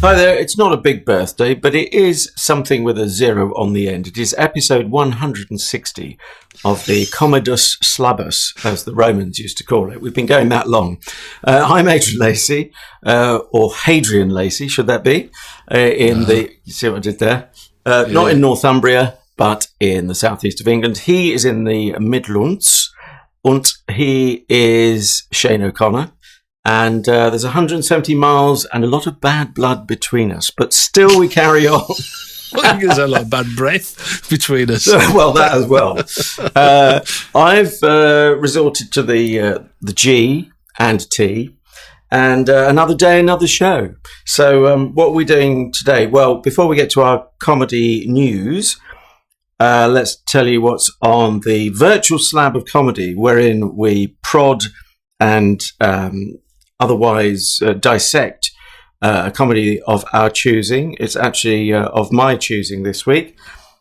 Hi there, it's not a big birthday, but it is something with a 0 on the end. It is episode 160 of the Commodus Slabus, as the Romans used to call it. We've been going that long. I'm Adrian Lacey, or Hadrian Lacey, should that be, you see what I did there? Not in Northumbria, but in the southeast of England. He is in the Midlands, and he is Shane O'Connor. And there's 170 miles and a lot of bad blood between us, but still we carry on. I think there's a lot of bad breath between us. Well, that as well. I've resorted to the G and T, and another day, another show. So what are we doing today? Well, before we get to our comedy news, let's tell you what's on the virtual slab of comedy, wherein we prod and otherwise dissect a comedy of our choosing. It's actually of my choosing this week.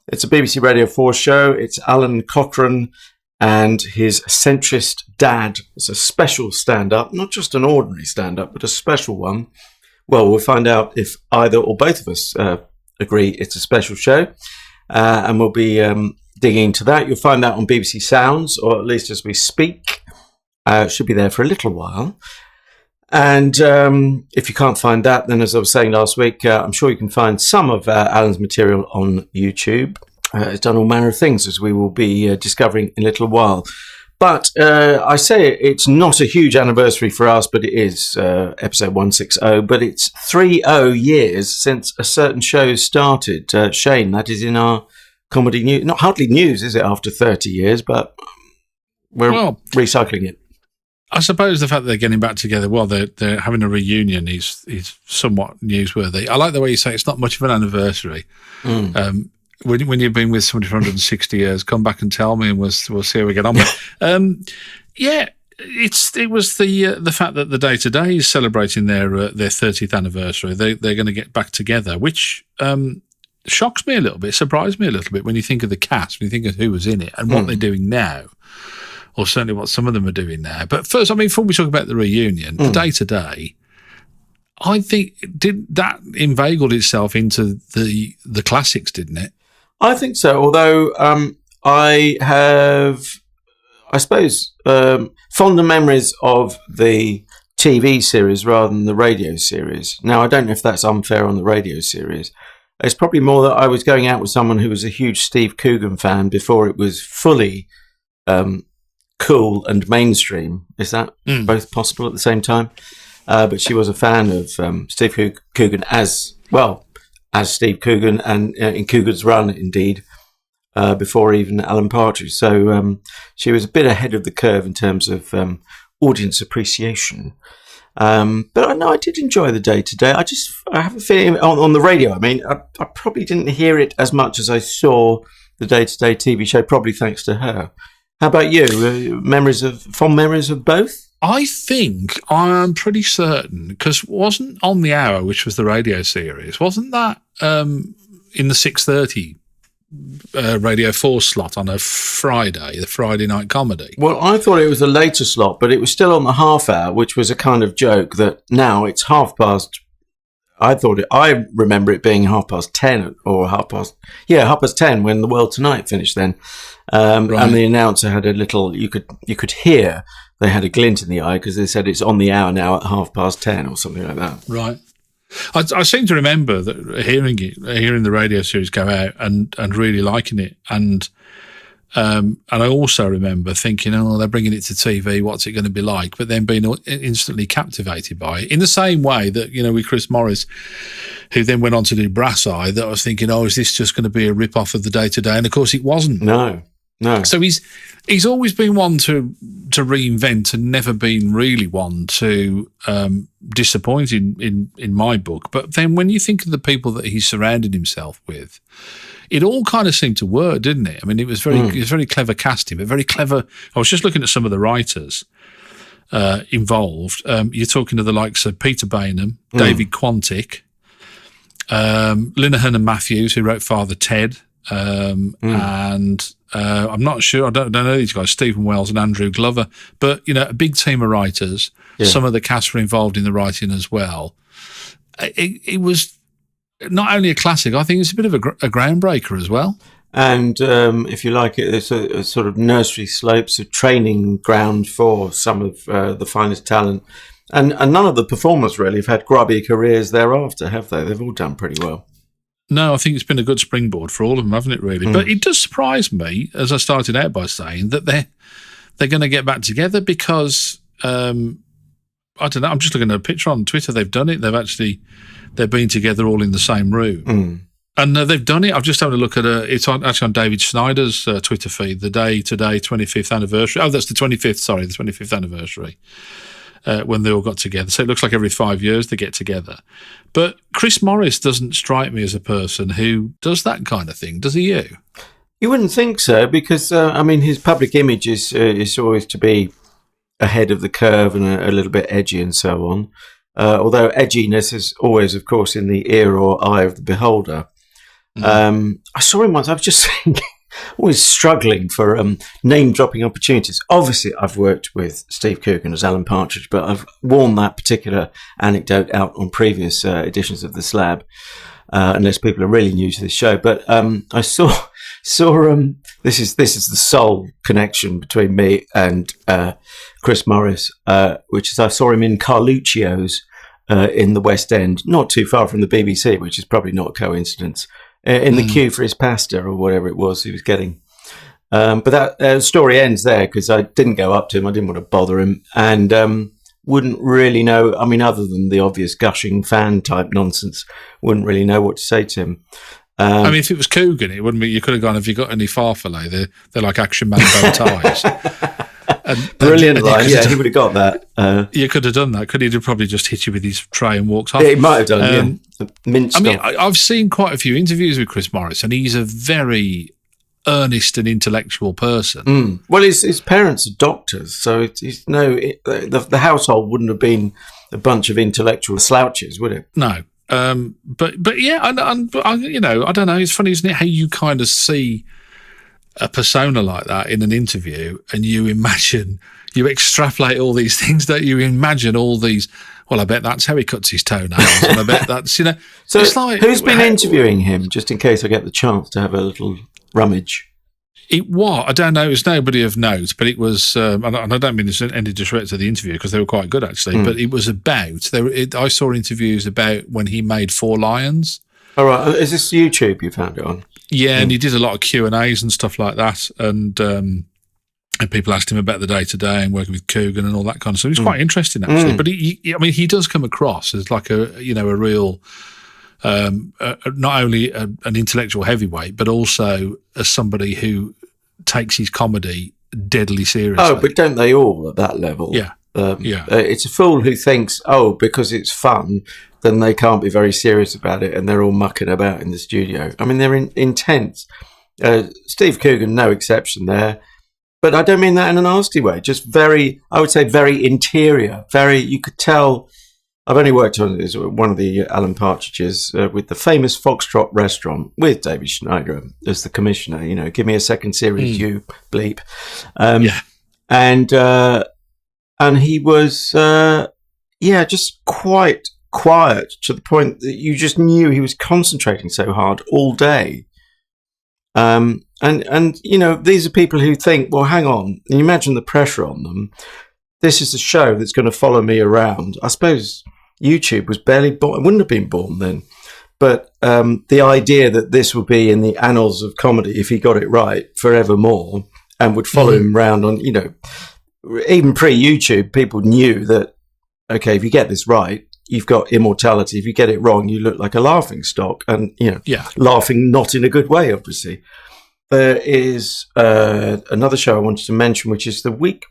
It's a BBC Radio 4 show. It's Alun Cochrane and his Centrist Dad. It's a special stand-up, not just an ordinary stand-up, but a special one. Well, we'll find out if either or both of us agree it's a special show, and we'll be digging into that. You'll find that on BBC Sounds, or at least as we speak. It should be there for a little while. And if you can't find that, then as I was saying last week, I'm sure you can find some of Alan's material on YouTube. He's done all manner of things, as we will be discovering in a little while. But I say it's not a huge anniversary for us, but it is episode 160. But it's 30 years since a certain show started. Shane, that is in our comedy news. Not hardly news, is it, after 30 years? But we're recycling it. I suppose the fact that they're getting back together, they're having a reunion is somewhat newsworthy. I like the way you say it's not much of an anniversary. When you've been with somebody for 160 years, come back and tell me, and we'll see how we get on. It was the fact that the Day Today is celebrating their 30th anniversary. They're going to get back together, which shocks me a little bit, surprised me a little bit when you think of the cast, when you think of who was in it and what they're doing now. Or certainly what some of them are doing now. But first, before we talk about the reunion, the Day Today, I think that inveigled itself into the classics, didn't it? I think so. Although I have, I suppose, fonder memories of the TV series rather than the radio series. Now, I don't know if that's unfair on the radio series. It's probably more that I was going out with someone who was a huge Steve Coogan fan before it was fully cool and mainstream. Is that both possible at the same time? But she was a fan of Steve Coogan as Steve Coogan, and in Coogan's Run, indeed, before even Alan Partridge. So she was a bit ahead of the curve in terms of audience appreciation. But I know I did enjoy the Day Today. I have a feeling on the radio. I probably didn't hear it as much as I saw the Day Today TV show, probably thanks to her. How about you? Fond memories of both? I think I'm pretty certain, because wasn't On the Hour, which was the radio series, wasn't that in the 6:30 Radio 4 slot on a Friday, the Friday night comedy? Well, I thought it was a later slot, but it was still on the half hour, which was a kind of joke that now it's 10:30. I remember it being 10:30 or 10:30 when The World Tonight finished then. Right. And the announcer had a little, you could hear they had a glint in the eye because they said it's on the hour now at 10:30 or something like that. Right. I seem to remember that hearing the radio series go out and really liking it. And I also remember thinking, they're bringing it to TV, what's it going to be like? But then being instantly captivated by it. In the same way that, with Chris Morris, who then went on to do Brass Eye, that I was thinking, is this just going to be a rip-off of the Day Today? And of course it wasn't. No. So he's always been one to reinvent and never been really one to disappoint in my book. But then when you think of the people that he surrounded himself with, it all kind of seemed to work, didn't it? It was very clever casting, but very clever. I was just looking at some of the writers involved. You're talking to the likes of Peter Bainham, David Quantick, Linehan and Matthews, who wrote Father Ted, and I'm not sure, I don't know these guys, Stephen Wells and Andrew Glover, but, a big team of writers. Yeah. Some of the cast were involved in the writing as well. it was not only a classic, I think it's a bit of a groundbreaker as well. And if you like it, it's a sort of nursery slopes, a training ground for some of the finest talent. And none of the performers really have had grubby careers thereafter, have they? They've all done pretty well. No, I think it's been a good springboard for all of them, hasn't it, really? But it does surprise me, as I started out by saying, that they're going to get back together because, I don't know, I'm just looking at a picture on Twitter. They've done it. They've been together all in the same room. And they've done it. I've just had a look at it's actually on David Schneider's Twitter feed, the day today, 25th anniversary. Oh, that's the 25th anniversary. When they all got together. So it looks like every 5 years they get together. But Chris Morris doesn't strike me as a person who does that kind of thing, does he you? You wouldn't think so, because, his public image is always to be ahead of the curve and a little bit edgy and so on. Although edginess is always, of course, in the ear or eye of the beholder. I saw him once. I was just saying, always struggling for name-dropping opportunities. Obviously, I've worked with Steve Coogan as Alan Partridge, but I've worn that particular anecdote out on previous editions of the Slab, unless people are really new to this show. But I saw this is the sole connection between me and Chris Morris, which is I saw him in Carluccio's in the West End, not too far from the BBC, which is probably not a coincidence. In the queue for his pasta or whatever it was he was getting. But that story ends there because I didn't go up to him. I didn't want to bother him and wouldn't really know. I mean, other than the obvious gushing fan type nonsense, wouldn't really know what to say to him. If it was Coogan, it wouldn't be. You could have gone, have you got any farfalle? They're like Action Man bow ties. Brilliant line. Yeah, he would have got that. You could have done that. Could he have probably just hit you with his tray and walked off? Yeah, he might have done, I've seen quite a few interviews with Chris Morris, and he's a very earnest and intellectual person. Well, his parents are doctors, so the household wouldn't have been a bunch of intellectual slouches, would it? No. But yeah, I don't know. It's funny, isn't it, how you kind of see a persona like that in an interview and you extrapolate all these things, that you imagine all these, well, I bet that's how he cuts his toenails, and I bet that's, So it's like, who's been interviewing him, just in case I get the chance to have a little rummage? I don't know, it was nobody of note, but it was, and I don't mean this any disrespect to the interview, because they were quite good actually, but it was about, I saw interviews about when he made Four Lions. All right, is this YouTube you found it on? Yeah, and he did a lot of Q&As and stuff like that, and people asked him about the day-to-day and working with Coogan and all that kind of stuff. It was quite interesting, actually. But he does come across as like a real, not only an intellectual heavyweight, but also as somebody who takes his comedy deadly seriously. Oh, but don't they all at that level? Yeah. It's a fool who thinks, because it's fun, then they can't be very serious about it, and they're all mucking about in the studio. I mean, they're intense. Steve Coogan, no exception there. But I don't mean that in a nasty way. Just very interior. You could tell. I've only worked on one of the Alan Partridges with the famous Foxtrot restaurant with David Schneider as the commissioner. Give me a second series, you bleep. And he was, just quite quiet to the point that you just knew he was concentrating so hard all day. And these are people who think, well, hang on, and you imagine the pressure on them. This is a show that's going to follow me around. I suppose YouTube was barely born. It wouldn't have been born then. But the idea that this would be in the annals of comedy, if he got it right, forevermore, and would follow him around on, even pre-YouTube, people knew that, okay, if you get this right, you've got immortality. If you get it wrong, you look like a laughing stock, and laughing not in a good way, obviously. There is another show I wanted to mention, which is the week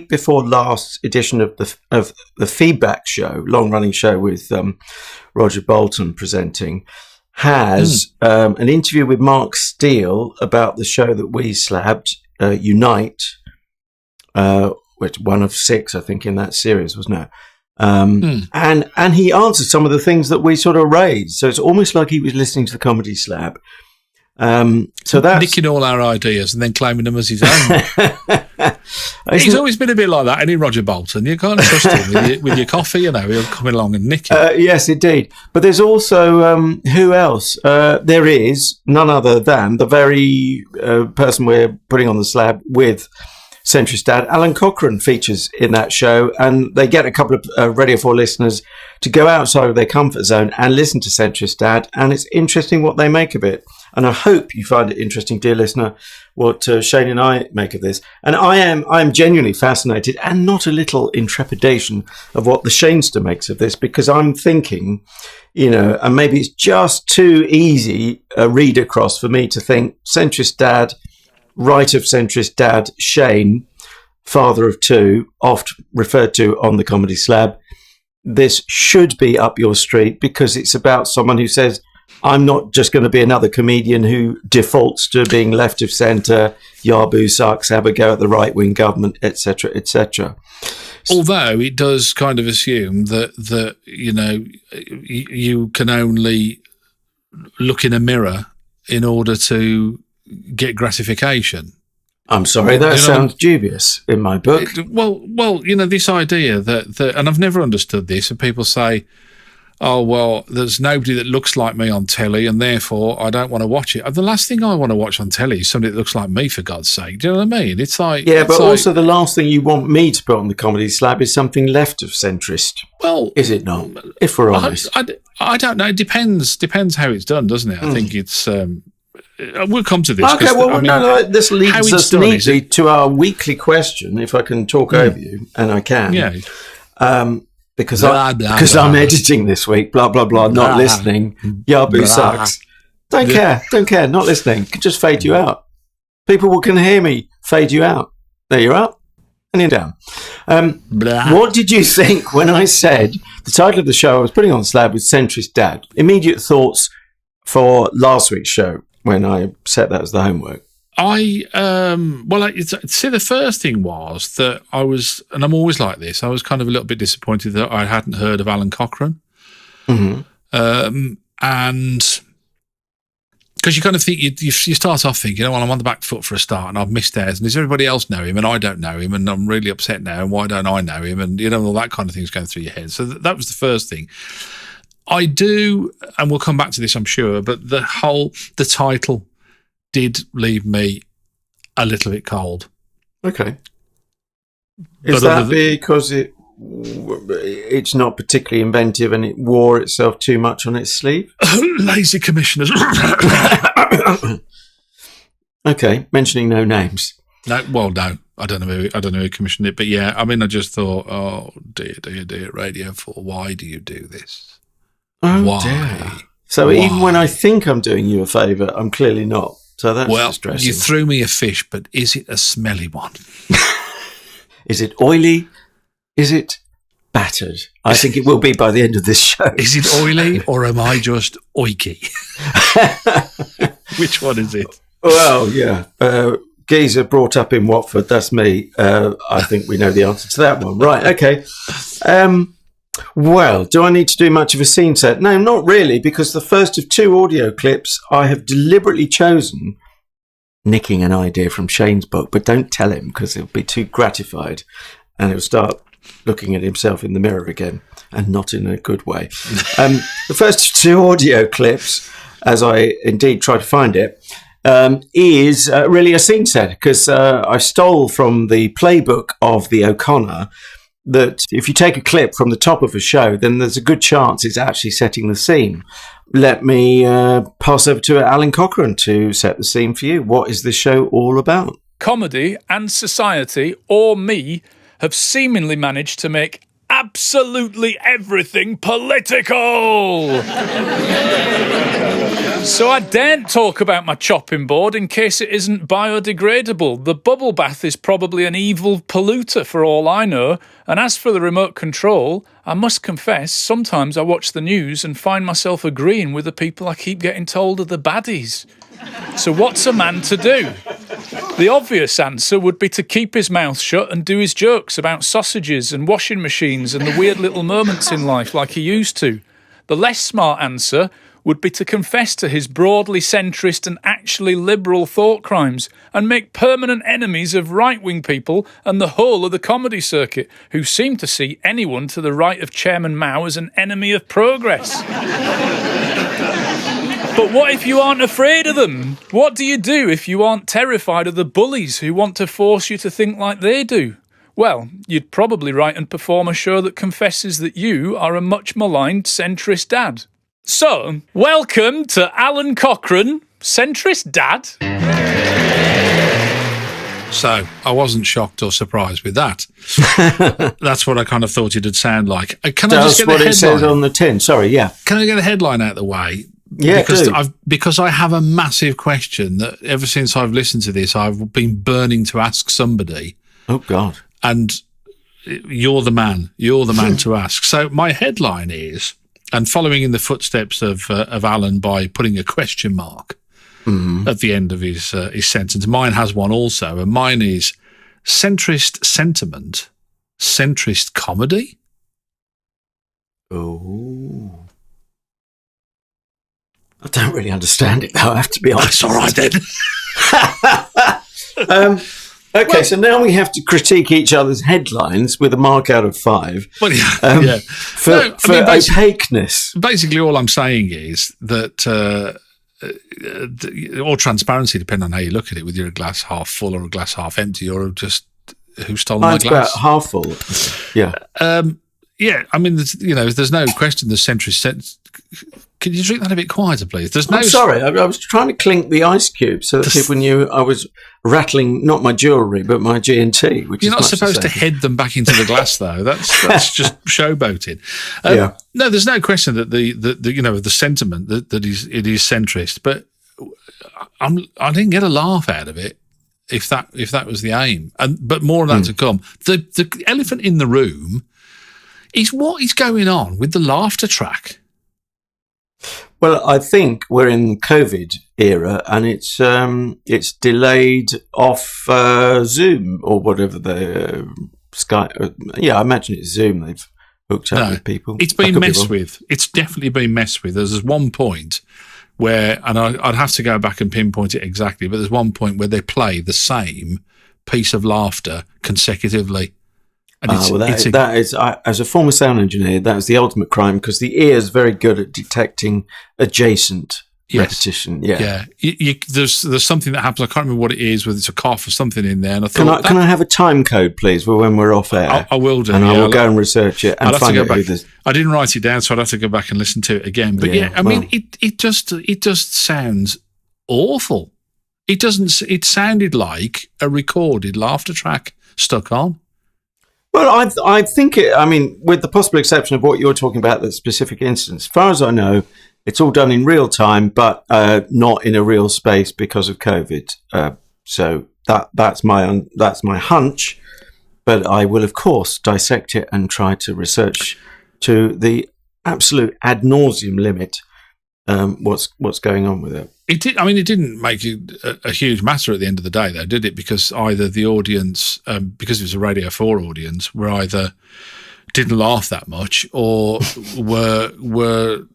before last edition of the Feedback Show, long-running show with Roger Bolton presenting, has an interview with Mark Steele about the show that we slabbed, Unite, which one of 6, I think, in that series, wasn't it? And he answered some of the things that we sort of raised. So it's almost like he was listening to the Comedy Slab. So that's nicking all our ideas and then claiming them as his own. He's always been a bit like that, and Roger Bolton. You can't trust him with your coffee, he'll come along and nick it. Yes, indeed. But there's also, who else? There is none other than the very person we're putting on the slab with Centrist Dad. Alun Cochrane features in that show, and they get a couple of Radio 4 listeners to go outside of their comfort zone and listen to Centrist Dad, and it's interesting what they make of it. And I hope you find it interesting, dear listener, what Shane and I make of this. And I am genuinely fascinated and not a little in trepidation of what the Shanester makes of this, because I'm thinking, and maybe it's just too easy a read across for me to think Centrist Dad, right of Centrist Dad, Shane, father of two, oft referred to on the Comedy Slab. This should be up your street because it's about someone who says, I'm not just going to be another comedian who defaults to being left of centre, Yabu sucks, have a go at the right-wing government, etc., etc. Although it does kind of assume that you can only look in a mirror in order to get gratification. I'm sorry, that sounds dubious in my book. Well, this idea that, and I've never understood this, and people say, oh, well, there's nobody that looks like me on telly, and therefore I don't want to watch it. The last thing I want to watch on telly is somebody that looks like me, for God's sake. Do you know what I mean? It's like... Yeah, but also the last thing you want me to put on the Comedy Slab is something left of centrist. Well... Is it not, if we're honest? I don't know. It depends how it's done, doesn't it? I think it's... we'll come to this. Okay, this leads us neatly to our weekly question, if I can talk over you, and I can. Yeah. Because I'm editing this week, blah, blah, blah, not listening. Yabu sucks. Don't care, not listening. Can just fade you out. People can hear me fade you out. There you're up and you're down. What did you think when I said the title of the show I was putting on the slab was Centrist Dad? Immediate thoughts for last week's show when I set that as the homework. See, the first thing was that I was, and I'm always like this, I was kind of a little bit disappointed that I hadn't heard of Alun Cochrane. Mm-hmm. And because you kind of think, you start off thinking, well, I'm on the back foot for a start and I've missed theirs, and does everybody else know him and I don't know him and I'm really upset now and why don't I know him, and all that kind of thing's going through your head. So that was the first thing. I do, and we'll come back to this I'm sure, but the title did leave me a little bit cold. Okay. Is that because it's not particularly inventive and it wore itself too much on its sleeve? Lazy commissioners. Okay, mentioning no names. No, I don't know who commissioned it, but yeah, I mean, I just thought, oh dear, Radio 4, why do you do this? Oh, why? Dear. So even when I think I'm doing you a favour, I'm clearly not. So that's distressing. You threw me a fish, but is it a smelly one? Is it oily? Is it battered? I think it will be by the end of this show. Is it oily or am I just oiky? Which one is it? Well, yeah. Geezer brought up in Watford, that's me. I think we know the answer to that one. Right, okay. Well, do I need to do much of a scene set? No, not really, because the first of two audio clips I have deliberately chosen, nicking an idea from Shane's book, but don't tell him because he'll be too gratified and he'll start looking at himself in the mirror again, and not in a good way. The first of two audio clips, as I indeed try to find it, is really a scene set, because I stole from the playbook of the O'Connor that if you take a clip from the top of a show, then there's a good chance it's actually setting the scene. Let me pass over to Alun Cochrane to set the scene for you. What is this show all about? Comedy and society, or me, have seemingly managed to make absolutely everything political. So I daren't talk about my chopping board in case it isn't biodegradable. The bubble bath is probably an evil polluter for all I know. And as for the remote control, I must confess, sometimes I watch the news and find myself agreeing with the people I keep getting told are the baddies. So what's a man to do? The obvious answer would be to keep his mouth shut and do his jokes about sausages and washing machines and the weird little moments in life like he used to. The less smart answer would be to confess to his broadly centrist and actually liberal thought crimes and make permanent enemies of right-wing people and the whole of the comedy circuit, who seem to see anyone to the right of Chairman Mao as an enemy of progress. But what if you aren't afraid of them? What do you do if you aren't terrified of the bullies who want to force you to think like they do? Well, you'd probably write and perform a show that confesses that you are a much maligned centrist dad. So, welcome to Alun Cochrane, Centrist Dad. So, I wasn't shocked or surprised with that. That's what I kind of thought it'd sound like. Can I just get the headline? That's what it says on the tin. Sorry, yeah. Can I get a headline out of the way? Yeah, because I have a massive question that ever since I've listened to this, I've been burning to ask somebody. Oh, God. And you're the man to ask. So my headline is, and following in the footsteps of Alun by putting a question mark at the end of his sentence, mine has one also, and mine is centrist sentiment, centrist comedy. Oh. I don't really understand it, though, I have to be honest. That's all right, then. Okay, so now we have to critique each other's headlines with a mark out of 5. Well, yeah. For opaqueness. Basically, all I'm saying is that, or transparency, depending on how you look at it, whether you're a glass half full or a glass half empty, or just who stole my glass. About half full, yeah. Yeah, I mean, there's no question the centrist. Can you drink that a bit quieter, please? I'm sorry, I was trying to clink the ice cube so that people knew I was rattling not my jewellery but my G&T. Which you're not supposed to head them back into the glass, though. That's just showboating. Yeah. No, there's no question that the sentiment that it is centrist, but I didn't get a laugh out of it. If that was the aim, but more of that to come. The elephant in the room is what is going on with the laughter track. Well, I think we're in COVID era, and it's delayed off Zoom or whatever the Skype. Yeah, I imagine it's Zoom. They've hooked up with people. It's been messed with. It's definitely been messed with. There's one point where, and I'd have to go back and pinpoint it exactly, but there's one point where they play the same piece of laughter consecutively. And that is, as a former sound engineer, that is the ultimate crime, because the ear is very good at detecting adjacent repetition. Yeah. There's something that happens. I can't remember what it is, whether it's a cough or something in there. And I thought, can I have a time code, please, for when we're off air? I will do, and I will go and research it and find out who this. I didn't write it down, so I'd have to go back and listen to it again. But I mean, it just sounds awful. It doesn't. It sounded like a recorded laughter track stuck on. Well, I think it. I mean, with the possible exception of what you're talking about, that specific instance, as far as I know, it's all done in real time, but not in a real space because of COVID. So that's my hunch, but I will of course dissect it and try to research to the absolute ad nauseum limit what's going on with it. It didn't make a huge matter at the end of the day, though, did it? Because either the audience, because it was a Radio 4 audience, were either didn't laugh that much or were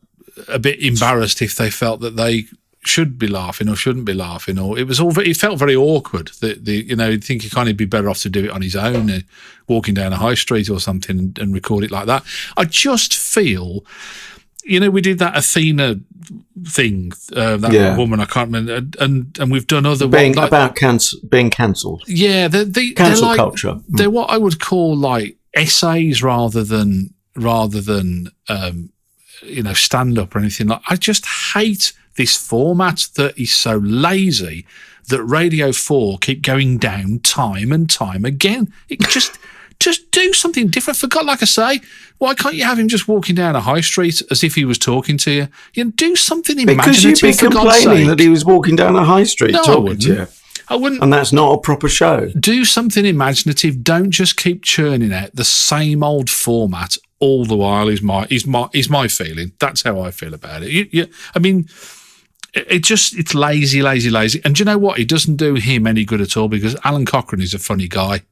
a bit embarrassed if they felt that they should be laughing or shouldn't be laughing, or it felt very awkward. You'd think he kind of be better off to do it on his own, walking down a high street or something and record it like that. I just feel. We did that Athena thing, woman, I can't remember, and we've done other being cancelled. Yeah, cancel culture. They're what I would call like essays rather than stand up or anything like. I just hate this format that is so lazy that Radio 4 keep going down time and time again. It just do something different. For God, like I say, why can't you have him just walking down a high street as if he was talking to you? Do something imaginative. Because you'd be complaining that he was walking down a high street talking to you. I wouldn't. And that's not a proper show. Do something imaginative. Don't just keep churning out the same old format all the while. Is my feeling. That's how I feel about it. I mean, it's lazy. And do you know what? It doesn't do him any good at all, because Alun Cochrane is a funny guy.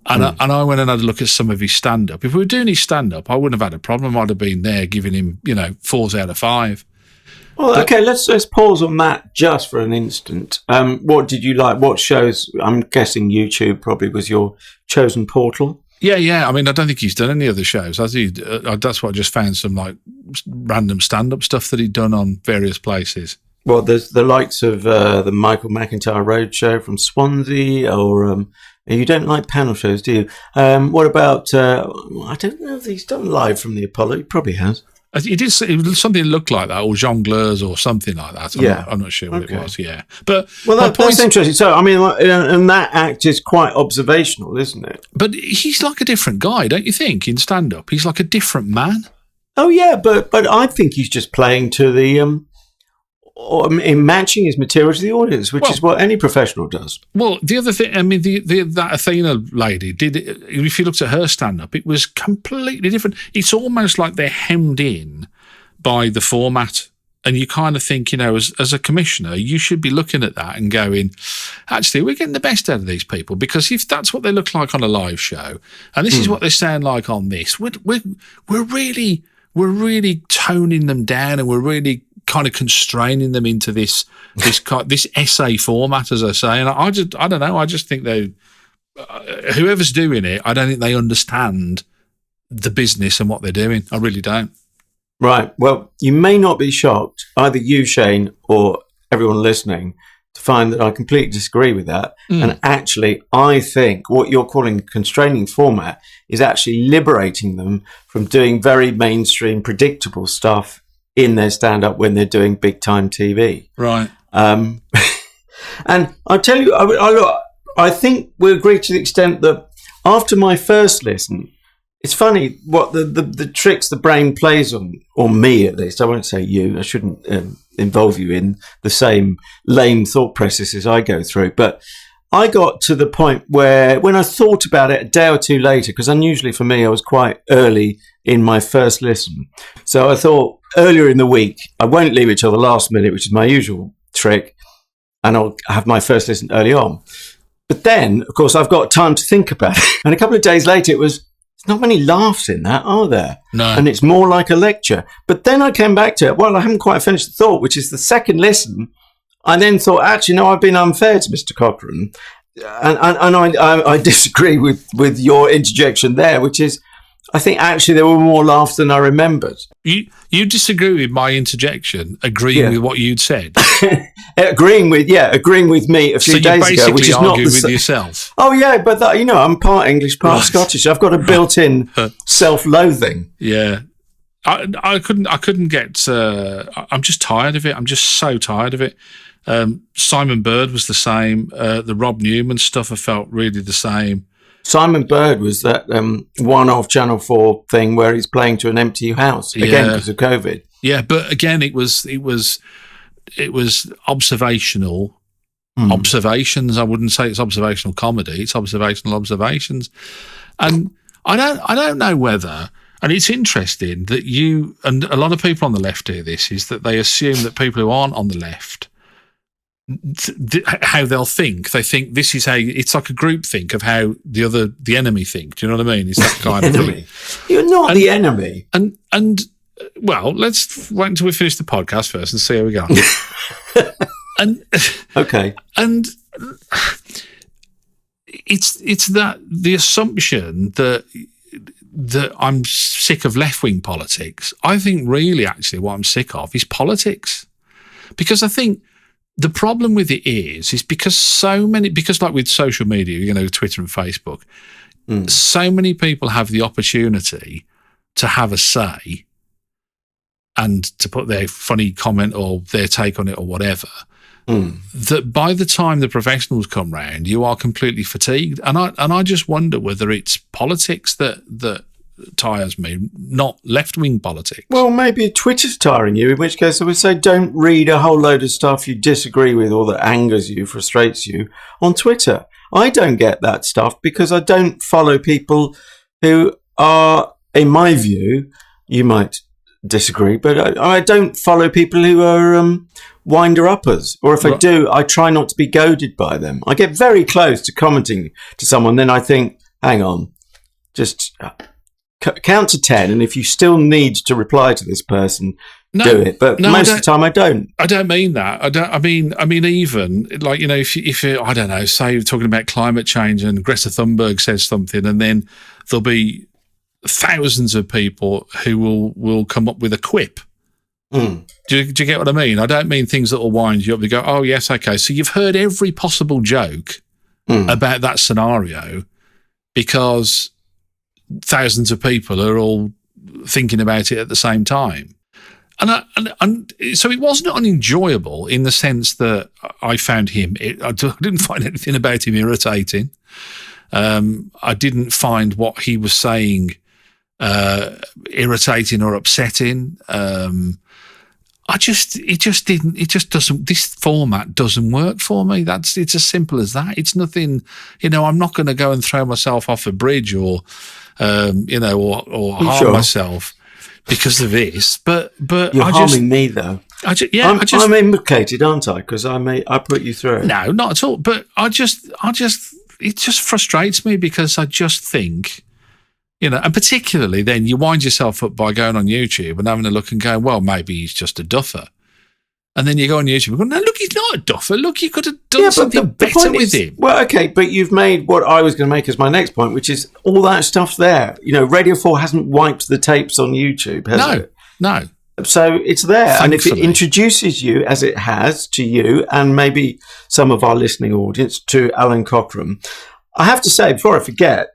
And I went and had a look at some of his stand-up. If we were doing his stand-up, I wouldn't have had a problem. I'd have been there giving him, 4s out of 5. Well, okay, let's pause on that just for an instant. What did you like? What shows? I'm guessing YouTube probably was your chosen portal. Yeah. I mean, I don't think he's done any other shows, has he? That's what I just found, some like random stand-up stuff that he'd done on various places. Well, there's the likes of the Michael McIntyre Road Show from Swansea, or you don't like panel shows, do you? What about, I don't know if he's done live from the Apollo. He probably has. He did something that looked like that, or jongleurs or something like that. I'm not sure what it was, yeah. But that's interesting. So, I mean, and that act is quite observational, isn't it? But he's like a different guy, don't you think, in stand-up? He's like a different man. Oh, yeah, but I think he's just playing to the... in matching his material to the audience, which is what any professional does. Well, the other thing, I mean, that Athena lady did. If you looked at her stand-up, it was completely different. It's almost like they're hemmed in by the format, and you kind of think, as a commissioner, you should be looking at that and going, actually, we're getting the best out of these people, because if that's what they look like on a live show, and this is what they sound like on this, we're really toning them down, and we're really kind of constraining them into this essay format, as I say. And I don't know. I just think whoever's doing it, I don't think they understand the business and what they're doing. I really don't. Right. Well, you may not be shocked, either you, Shane, or everyone listening, to find that I completely disagree with that. And actually, I think what you're calling constraining format is actually liberating them from doing very mainstream, predictable stuff in their stand-up when they're doing big-time TV. Right. And I'll tell you, I think we agree to the extent that after my first listen, it's funny what the tricks the brain plays on, or me at least. I won't say you. I shouldn't involve you in the same lame thought processes I go through. But I got to the point where when I thought about it a day or two later, because unusually for me, I was quite early in my first listen. So I thought earlier in the week, I won't leave it till the last minute, which is my usual trick, and I'll have my first listen early on. But then, of course, I've got time to think about it. And a couple of days later, there's not many laughs in that, are there? No. And it's more like a lecture. But then I came back to it. Well, I haven't quite finished the thought, which is the second listen. I then thought, actually, no, I've been unfair to Mr. Cochrane. And I disagree with your interjection there, which is, I think actually there were more laughs than I remembered. You disagree with my interjection, agreeing with what you'd said? agreeing with me a few days ago, which is not with yourself. Oh yeah, but that, I'm part English, part Scottish. I've got a built-in self-loathing. Yeah, I couldn't get. I'm just tired of it. I'm just so tired of it. Simon Bird was the same. The Rob Newman stuff, I felt really the same. Simon Bird was that one-off Channel 4 thing where he's playing to an empty house again because of COVID. Yeah, but again, it was observational observations. I wouldn't say it's observational comedy. It's observational observations, and I don't know whether. And it's interesting that you and a lot of people on the left do this, is that they assume that people who aren't on the left, how they'll think. They think this is how it's like a group think of how the enemy think. Do you know what I mean? It's that kind of thing. You're not the enemy. And well, let's wait until we finish the podcast first and see how we go. And okay. And it's that the assumption that I'm sick of left-wing politics. I think really actually what I'm sick of is politics. Because I think the problem with it is because like with social media, Twitter and Facebook, so many people have the opportunity to have a say and to put their funny comment or their take on it or whatever, that by the time the professionals come round, you are completely fatigued. And I just wonder whether it's politics that tires me, not left-wing politics. Well, maybe Twitter's tiring you, in which case I would say don't read a whole load of stuff you disagree with or that angers you, frustrates you on Twitter. I don't get that stuff because I don't follow people who are, in my view, you might disagree, but I don't follow people who are winder-uppers. Or if I do, I try not to be goaded by them. I get very close to commenting to someone, then I think, hang on, just count to 10, and if you still need to reply to this person, do it, but most of the time I don't. I don't mean that. I mean even like, you know, if you, I don't know, say you're talking about climate change and Greta Thunberg says something, and then there'll be thousands of people who will come up with a quip. Do you get what I mean? I don't mean things that will wind you up. They go, oh yes, okay. So you've heard every possible joke about that scenario because thousands of people are all thinking about it at the same time. And so it wasn't unenjoyable in the sense that I found I didn't find anything about him irritating. I didn't find what he was saying irritating or upsetting. This format doesn't work for me. It's as simple as that. It's nothing, you know, I'm not going to go and throw myself off a bridge or harm myself because of this, but you're harming me though. I'm implicated, aren't I? Because I put you through it. No, not at all. But it just frustrates me because I just think, you know, and particularly then you wind yourself up by going on YouTube and having a look and going, well, maybe he's just a duffer. And then you go on YouTube and go, no, look, he's not a duffer. Look, you could have done something better with him. Well, okay, but you've made what I was going to make as my next point, which is all that stuff's there. You know, Radio 4 hasn't wiped the tapes on YouTube, has it? No. So it's there. Thankfully. And if it introduces you, as it has, to you and maybe some of our listening audience, to Alun Cochrane, I have to say, before I forget,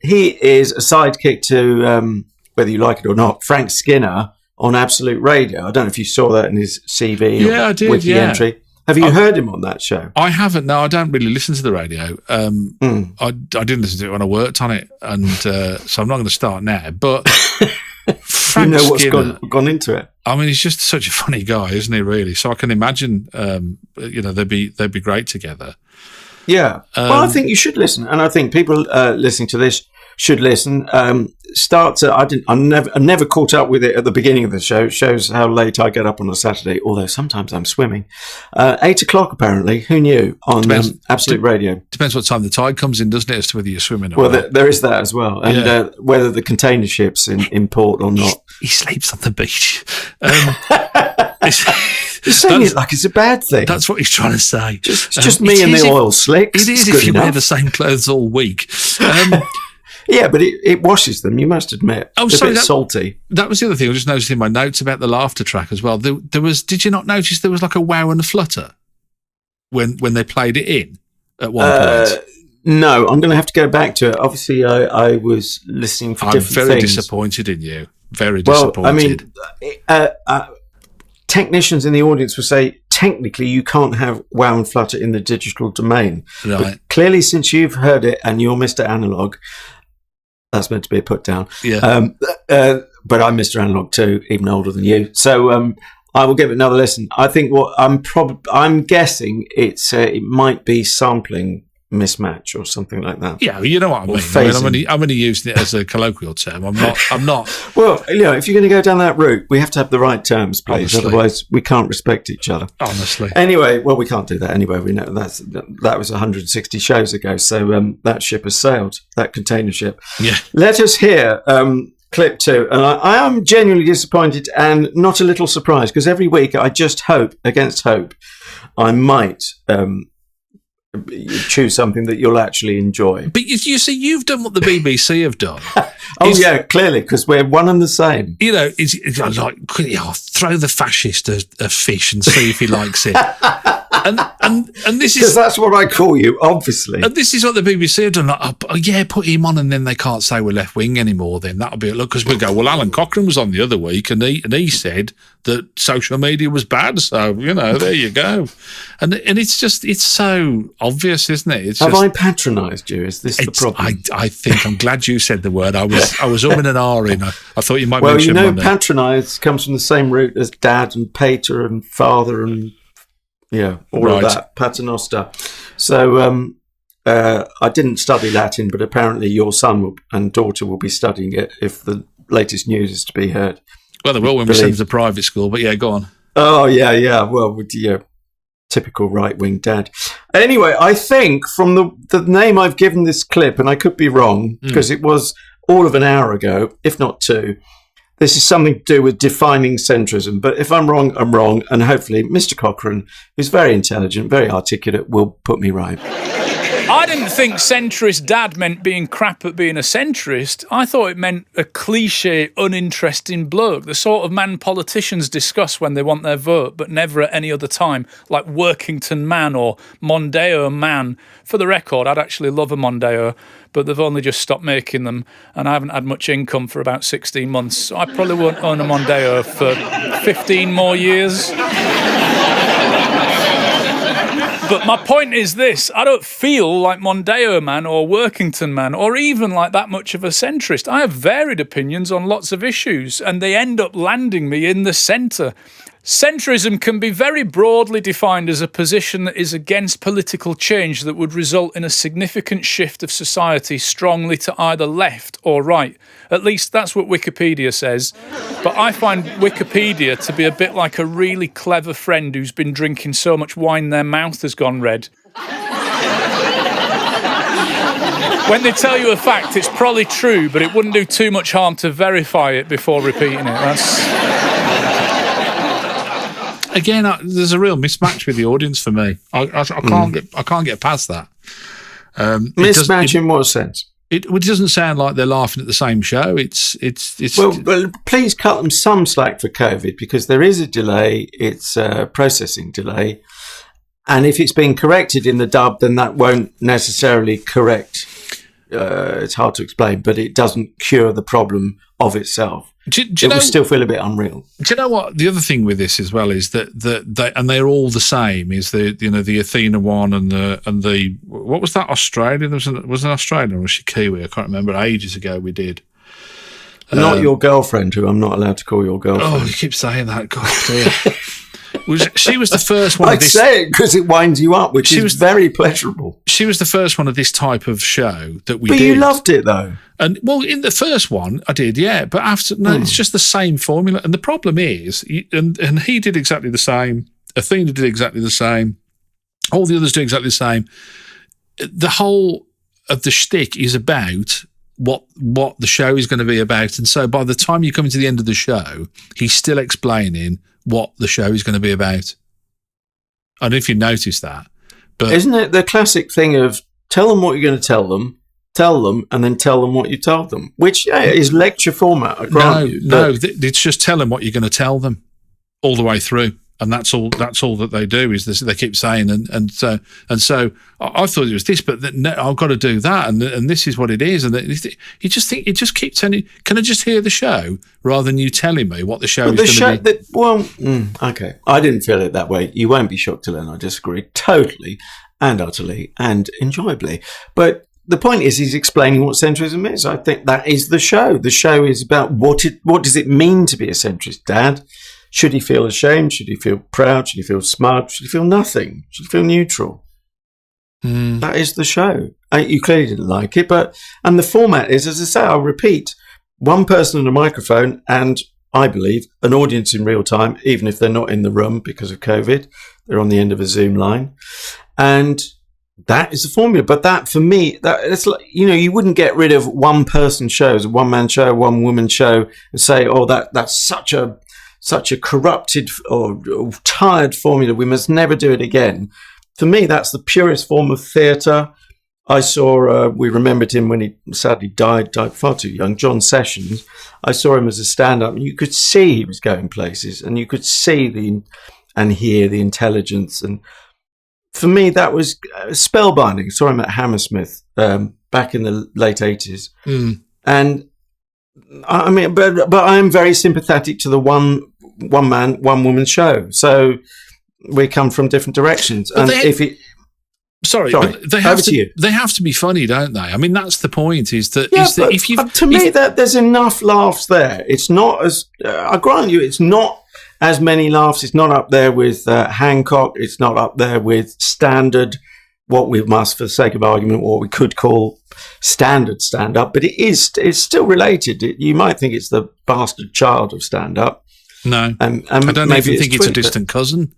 he is a sidekick to, whether you like it or not, Frank Skinner on Absolute Radio. I don't know if you saw that in his CV I did, wiki entry. Have you heard him on that show? I haven't. No, I don't really listen to the radio. I didn't listen to it when I worked on it, and so I'm not going to start now. But Frank you know what's Skinner, gone into it. I mean, he's just such a funny guy, isn't he? Really. So I can imagine, you know, they'd be great together. Yeah. Well, I think you should listen, and I think people listening to this should listen. I never caught up with it at the beginning of the show. It shows how late I get up on a Saturday, although sometimes I'm swimming. 8 o'clock, apparently. Who knew? On Absolute Radio. Depends what time the tide comes in, doesn't it, as to whether you're swimming or not. Well, there is that as well. And whether the container ship's in port or not. He sleeps on the beach. You're saying it like it's a bad thing. That's what he's trying to say. It's just me and the oil slicks. It is if you wear the same clothes all week. Yeah, but it washes them, you must admit. Oh, it's a bit salty. That was the other thing I just noticed in my notes about the laughter track as well. There was. Did you not notice there was like a wow and a flutter when they played it in at one point? No, I'm going to have to go back to it. Obviously, I was listening for different things. I'm very disappointed in you. Very disappointed. Well, I mean, technicians in the audience will say, technically, you can't have wow and flutter in the digital domain. Right. But clearly, since you've heard it and you're Mr. Analog, that's meant to be a put down. Yeah. But I'm Mr. Analog too, even older than you. So I will give it another listen. I think what I'm guessing it might be sampling mismatch or something like that. Yeah, you know what I mean. I'm only using it as a colloquial term. I'm not. Well, you know, if you're going to go down that route, we have to have the right terms, please. Honestly. Otherwise, we can't respect each other. Honestly. Anyway, well, we can't do that anyway. We know that was 160 shows ago. So that ship has sailed. That container ship. Yeah. Let us hear clip 2, and I am genuinely disappointed and not a little surprised because every week I just hope against hope I might. Choose something that you'll actually enjoy. But you see, you've done what the BBC have done. Yeah, clearly, because we're one and the same. You know, it's like, throw the fascist a fish and see if he likes it. And this is because that's what I call you, obviously. And this is what the BBC have done. Like, put him on, and then they can't say we're left wing anymore. Then that'll be a look because we go. Well, Alun Cochrane was on the other week, and he said that social media was bad. So there you go. And it's so obvious, isn't it? Have I patronised you? Is this the problem? I think I'm glad you said the word. I was umming and ahhing. I thought you might mention. Well, you know, patronise comes from the same root as dad and pater and father and. Yeah, all of that, paternoster. So I didn't study Latin, but apparently your son and daughter will be studying it if the latest news is to be heard. Well, they will when we send them to private school, but yeah, go on. Oh, yeah. Well, with your typical right-wing dad. Anyway, I think from the name I've given this clip, and I could be wrong, because it was all of an hour ago, if not 2, this is something to do with defining centrism. But if I'm wrong, I'm wrong. And hopefully Mr. Cochrane, who's very intelligent, very articulate, will put me right. I didn't think Centrist Dad meant being crap at being a centrist. I thought it meant a cliche, uninteresting bloke, the sort of man politicians discuss when they want their vote, but never at any other time, like Workington Man or Mondeo Man. For the record, I'd actually love a Mondeo, but they've only just stopped making them, and I haven't had much income for about 16 months, so I probably won't own a Mondeo for 15 more years. But my point is this, I don't feel like Mondeo Man or Workington Man or even like that much of a centrist. I have varied opinions on lots of issues and they end up landing me in the centre. Centrism can be very broadly defined as a position that is against political change that would result in a significant shift of society strongly to either left or right. At least that's what Wikipedia says. But I find Wikipedia to be a bit like a really clever friend who's been drinking so much wine their mouth has gone red. When they tell you a fact, it's probably true, but it wouldn't do too much harm to verify it before repeating it. Again, there's a real mismatch with the audience for me. I can't get past that. Mismatch in what sense? It doesn't sound like they're laughing at the same show. It's. Well, please cut them some slack for COVID because there is a delay. It's a processing delay, and if it's being corrected in the dub, then that won't necessarily correct. It's hard to explain, but it doesn't cure the problem of itself. It will still feel a bit unreal. Do you know what? The other thing with this as well is that they're all the same. Is the Athena one and the what was that Australian? Was an Australian or was she Kiwi? I can't remember. Ages ago we did. Not your girlfriend, who I'm not allowed to call your girlfriend. Oh, you keep saying that. God dear. She was the first one. I'd say it because it winds you up, which is very pleasurable. She was the first one of this type of show that we did. But you loved it, though. And well, in the first one, I did, yeah. But after, no, it's just the same formula. And the problem is, and he did exactly the same. Athena did exactly the same. All the others do exactly the same. The whole of the shtick is about what the show is going to be about. And so by the time you come to the end of the show, he's still explaining what the show is going to be about. I don't know if you noticed that. But isn't it the classic thing of tell them what you're going to tell them, and then tell them what you told them, which is lecture format. I grant you. No, it's just tell them what you're going to tell them all the way through. And that's all that they do is this, they keep saying, and so I thought it was this, but no, I've got to do that, and this is what it is, and you just keep telling. Can I just hear the show rather than you telling me what the show is going to be? Okay, I didn't feel it that way. You won't be shocked to learn I disagree totally and utterly and enjoyably. But the point is, he's explaining what centrism is. I think that is the show. The show is about what does it mean to be a centrist dad. Should he feel ashamed? Should he feel proud? Should he feel smug? Should he feel nothing? Should he feel neutral? That is the show. You clearly didn't like it, and the format is, as I say, I'll repeat, one person on a microphone and, I believe, an audience in real time, even if they're not in the room because of COVID. They're on the end of a Zoom line. And that is the formula. But that, for me, it's like, you wouldn't get rid of one person shows, a one-man show, one woman show, and say, oh, that's such a corrupted or tired formula. We must never do it again. For me, that's the purest form of theatre. I saw, we remembered him when he sadly died far too young, John Sessions. I saw him as a stand-up, and you could see he was going places, and you could see and hear the intelligence. And for me, that was spellbinding. I saw him at Hammersmith back in the late 80s. And I mean, but I am very sympathetic to the one man, one woman show. So we come from different directions. But and but they have to be funny, don't they? I mean, that's the point. There's enough laughs there. It's not as I grant you, it's not as many laughs. It's not up there with Hancock. It's not up there with standard. What we must, for the sake of argument, what we could call standard stand-up, but it's still related. You might think it's the bastard child of stand-up. No, I don't even think it's a distant cousin.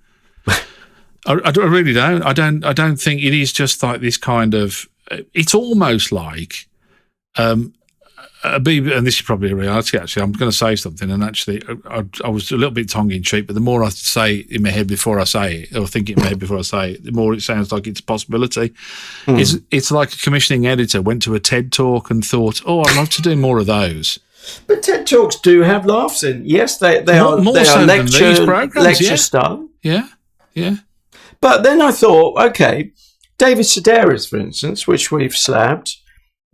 I really don't. I don't think it is just like this kind of. It's almost like and this is probably a reality, actually. I'm going to say something, and actually, I was a little bit tongue-in-cheek, but the more I say it in my head before I say it, or think it in my head before I say it, the more it sounds like it's a possibility. It's like a commissioning editor went to a TED Talk and thought, I'd love to do more of those. But TED Talks do have laughs in. Yes, they are so lecture style. Yeah. But then I thought, okay, David Sedaris, for instance, which we've slabbed,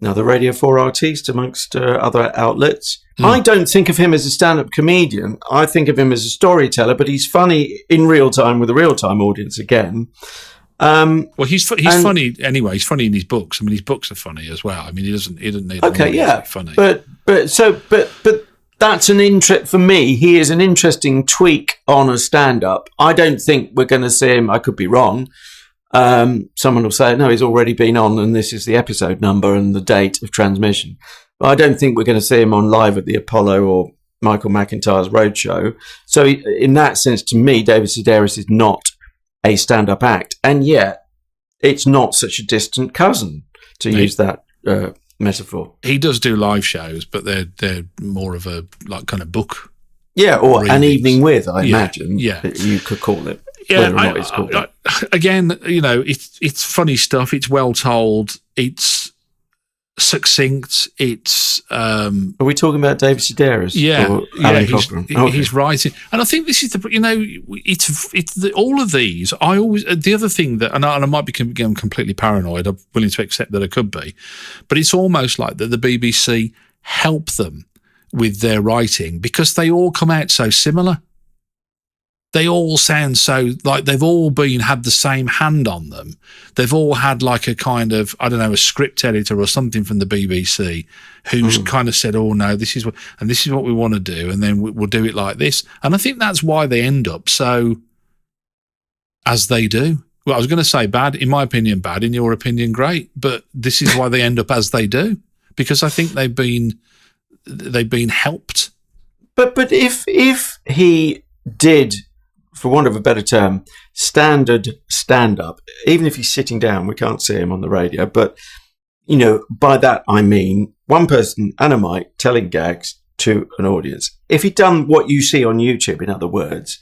another Radio 4 artiste amongst other outlets. I don't think of him as a stand-up comedian. I think of him as a storyteller, but he's funny in real time with a real-time audience again. Well, he's funny anyway. He's funny in his books. I mean, his books are funny as well. I mean, he doesn't need. Okay, yeah, funny. But that's an interest for me. He is an interesting tweak on a stand-up. I don't think we're going to see him. I could be wrong. Someone will say, no, he's already been on, and this is the episode number and the date of transmission. But I don't think we're going to see him on live at the Apollo or Michael McIntyre's Roadshow. So, in that sense, to me, David Sedaris is not a stand-up act, and yet it's not such a distant cousin, to use that metaphor. He does do live shows, but they're more of a kind of book. Yeah, or readings. An evening with, I imagine. Yeah, you could call it. Yeah, whether or not it's called that. Again, it's funny stuff. It's well told. It's succinct. It's. Are we talking about David Sedaris? Yeah, or Alun Cochrane? He's writing, and I think this is all of these. I always the other thing that, and I might become completely paranoid. I'm willing to accept that I could be, but it's almost like that the BBC help them with their writing because they all come out so similar. They all sound so like they've all had the same hand on them. They've all had like a kind of, I don't know, a script editor or something from the BBC who's kind of said, oh no, this is what we want to do. And then we'll do it like this. And I think that's why they end up so as they do. Well, I was going to say bad, in my opinion, bad, in your opinion, great. But this is why they end up as they do, because I think they've been helped. But if he did, for want of a better term, standard stand-up, even if he's sitting down, we can't see him on the radio, but, by that I mean one person and a mic telling gags to an audience. If he'd done what you see on YouTube, in other words,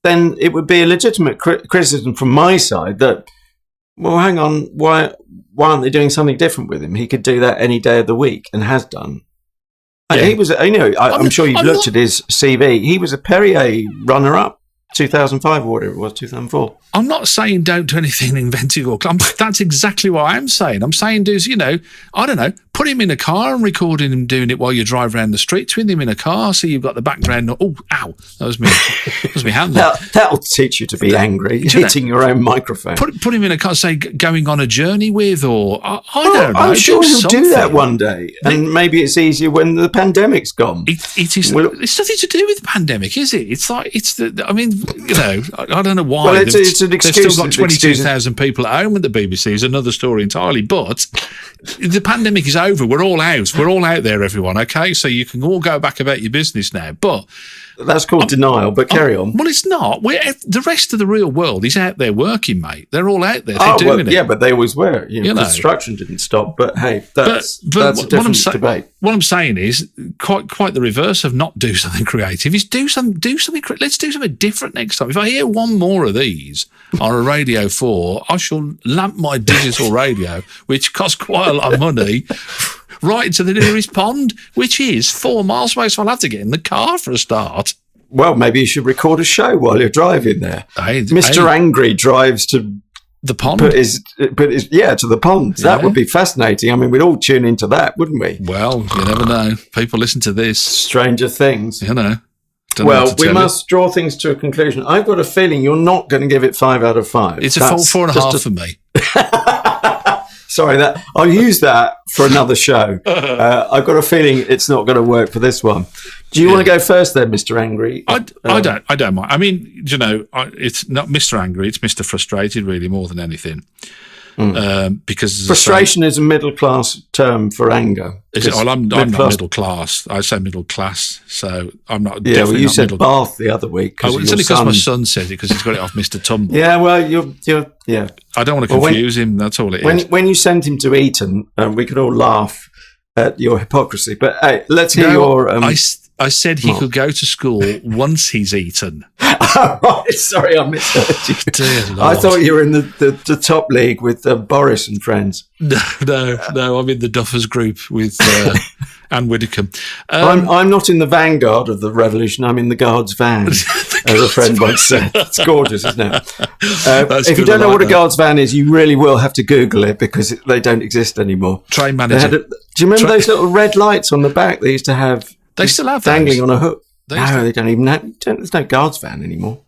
then it would be a legitimate criticism from my side that, well, hang on, why aren't they doing something different with him? He could do that any day of the week and has done. Yeah. He was, I'm sure you've looked at his CV. He was a Perrier runner-up. 2005 or whatever it was, 2004. I'm not saying don't do anything inventive or that's exactly what I'm saying. I'm saying I don't know, put him in a car and recording him doing it while you drive around the streets with him in a car, so you've got the background. Oh, ow, that was me hand. That'll teach you to be angry, hitting your own microphone. Put him in a car, say going on a journey with, or I don't know. I'm sure he'll do that one day, and maybe it's easier when the pandemic's gone. It is. It's nothing to do with the pandemic, is it? It's like I don't know why. Well, it's an excuse. They've still got 22,000 people at home at the BBC. Is another story entirely. But the pandemic is over. We're all out. We're all out there, everyone. Okay, so you can all go back about your business now. But that's called denial. But carry on. Well, it's not. The rest of the real world is out there working, mate. They're all out there. They're doing it. Yeah, but they always were. Construction didn't stop. But hey, that's a different debate. What I'm saying is quite the reverse of not do something creative. Is do something. Let's do something different next time. If I hear one more of these on a Radio 4, I shall lamp my digital radio, which costs quite a lot of money, right to the nearest pond, which is 4 miles away. So I'll have to get in the car for a start. Well, maybe you should record a show while you're driving there. Mr. Angry drives to the pond. To the pond. Yeah. That would be fascinating. I mean, we'd all tune into that, wouldn't we? Well, you never know. People listen to this. Stranger things. Well, we must draw things to a conclusion. I've got a feeling you're not going to give it 5 out of 5. It's a full 4.5 for me. Sorry, I'll use that for another show. I've got a feeling it's not going to work for this one. Do you want to go first then, Mr. Angry? I don't mind. I mean, it's not Mr. Angry, it's Mr. Frustrated, really, more than anything. Because frustration is a middle class term for anger. I'm not middle class. I say middle class, so I'm not. Yeah, well, you said Bath the other week. It's only because my son says it because he's got it off Mr. Tumble. Yeah, well, you're. I don't want to confuse him. That's all it is. When you sent him to Eton, we could all laugh at your hypocrisy. But hey, let's hear your. I said he could go to school once he's eaten. Oh, right. Sorry, I misheard you. Dear Lord. I thought you were in the top league with Boris and friends. No, I'm in the Duffers group with Anne Widdecombe. I'm not in the vanguard of the revolution. I'm in the guard's van, as a friend once said. It's gorgeous, isn't it? If you don't know what a guard's van is, you really will have to Google it because they don't exist anymore. Train manager. Do you remember those little red lights on the back they used to have? They still have dangling those. on a hook. No, they don't even have. There's no guard's van anymore.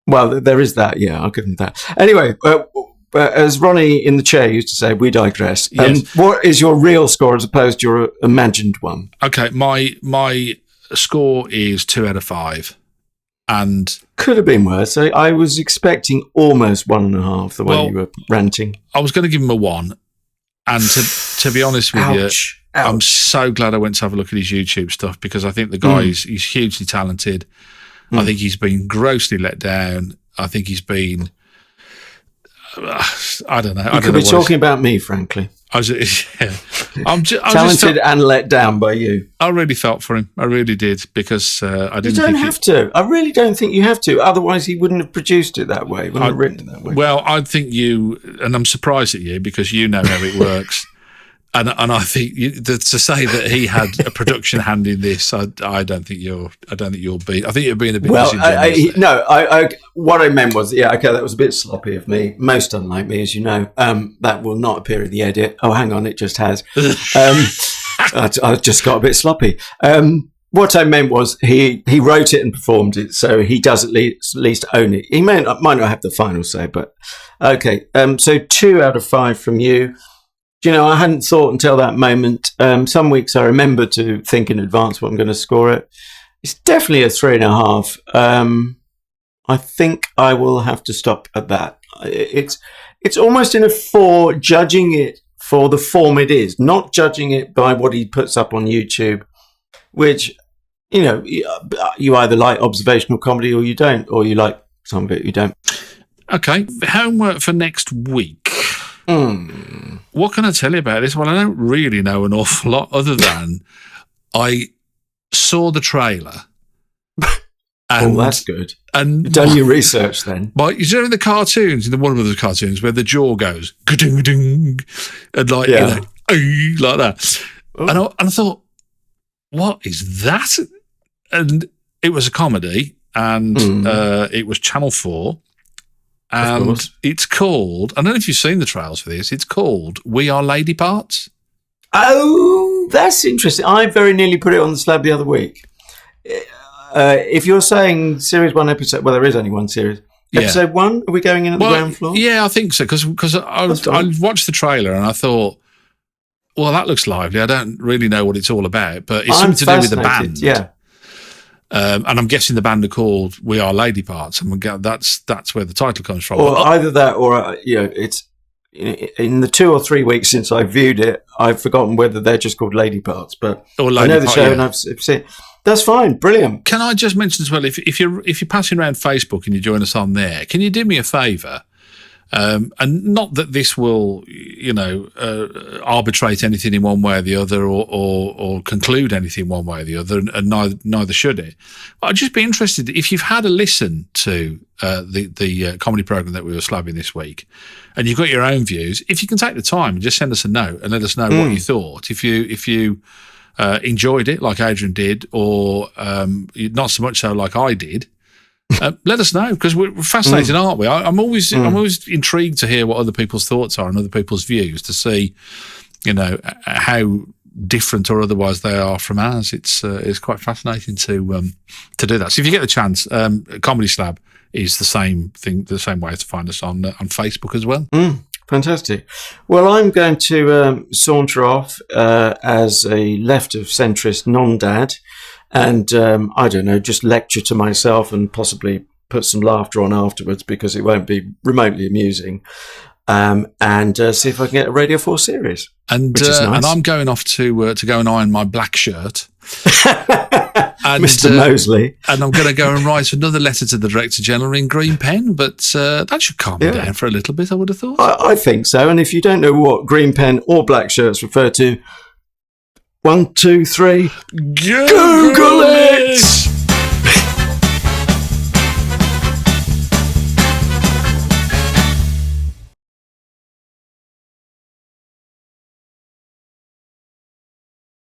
Well, there is that. Yeah, I'll give them that. Anyway, as Ronnie in the chair used to say, we digress. Yes. What is your real score as opposed to your imagined one? Okay, my score is 2 out of 5, and could have been worse. I was expecting almost 1.5 the way you were ranting. I was going to give him a 1, and to be honest with you, I'm so glad I went to have a look at his YouTube stuff because I think the guy he's hugely talented. I think he's been grossly let down. I think he's been. I don't know. You could be talking about me, frankly. I'm talented and let down by you. I really felt for him. I really did because I didn't. You don't have to. I really don't think you have to. Otherwise, he wouldn't have produced it that way. Wouldn't have written it that way. Well, I think you, and I'm surprised at you because you know how it works. And I think to say that he had a production hand in this, I don't think you're being. I think you're being a bit. Well, what I meant was, that was a bit sloppy of me. Most unlike me, as you know. That will not appear in the edit. Oh, hang on, it just has. I just got a bit sloppy. What I meant was he wrote it and performed it, so he does at least own it. He might not have the final say, but okay. So 2 out of 5 from you. You know, I hadn't thought until that moment. Some weeks I remember to think in advance what I'm going to score it. It's definitely a 3.5. I think I will have to stop at that. It's almost in a 4, judging it for the form it is, not judging it by what he puts up on YouTube, which, you know, you either like observational comedy or you don't, or you like some of it, you don't. Okay, homework for next week. What can I tell you about this? Well, I don't really know an awful lot other than I saw the trailer. And, that's good. And done your research then. But you know in the cartoons, in one of the cartoons where the jaw goes ka-ding-ding, and like you know, like that. Oh. And I thought, what is that? And it was a comedy, and it was Channel 4. And it's called, I don't know if you've seen the trailers for this, it's called We Are Lady Parts. Oh, that's interesting. I very nearly put it on the slab the other week. If you're saying series 1 episode, well, there is only one series. Episode 1, are we going in at the ground floor? Yeah, I think so, because I watched the trailer and I thought, well, that looks lively. I don't really know what it's all about, but it's something to do with the band. Yeah. And I'm guessing the band are called We Are Lady Parts, and that's where the title comes from. Or either that, or it's in the 2 or 3 weeks since I viewed it, I've forgotten whether they're just called Lady Parts. But I know the show and I've seen it. That's fine, brilliant. Can I just mention as well, if you're passing around Facebook and you join us on there, can you do me a favour? And not that this will, arbitrate anything in one way or the other, or conclude anything one way or the other, and neither should it. But I'd just be interested if you've had a listen to the comedy program that we were slabbing this week, and you've got your own views. If you can take the time and just send us a note and let us know what you thought. If you enjoyed it like Adrian did, or not so much so like I did. Let us know, because we're fascinating, aren't we? I'm always intrigued to hear what other people's thoughts are and other people's views, to see, how different or otherwise they are from ours. It's quite fascinating to do that. So if you get the chance, Comedy Slab is the same thing, the same way to find us on Facebook as well. Fantastic. Well, I'm going to saunter off as a left of centrist non-dad. And, I don't know, just lecture to myself and possibly put some laughter on afterwards, because it won't be remotely amusing. and see if I can get a Radio 4 series. And which is nice. And I'm going off to go and iron my black shirt. And, Mr. Mosley. And I'm going to go and write another letter to the Director General in green pen, but that should calm me down for a little bit, I would have thought. I think so. And if you don't know what green pen or black shirts refer to, 1, 2, 3, Google it!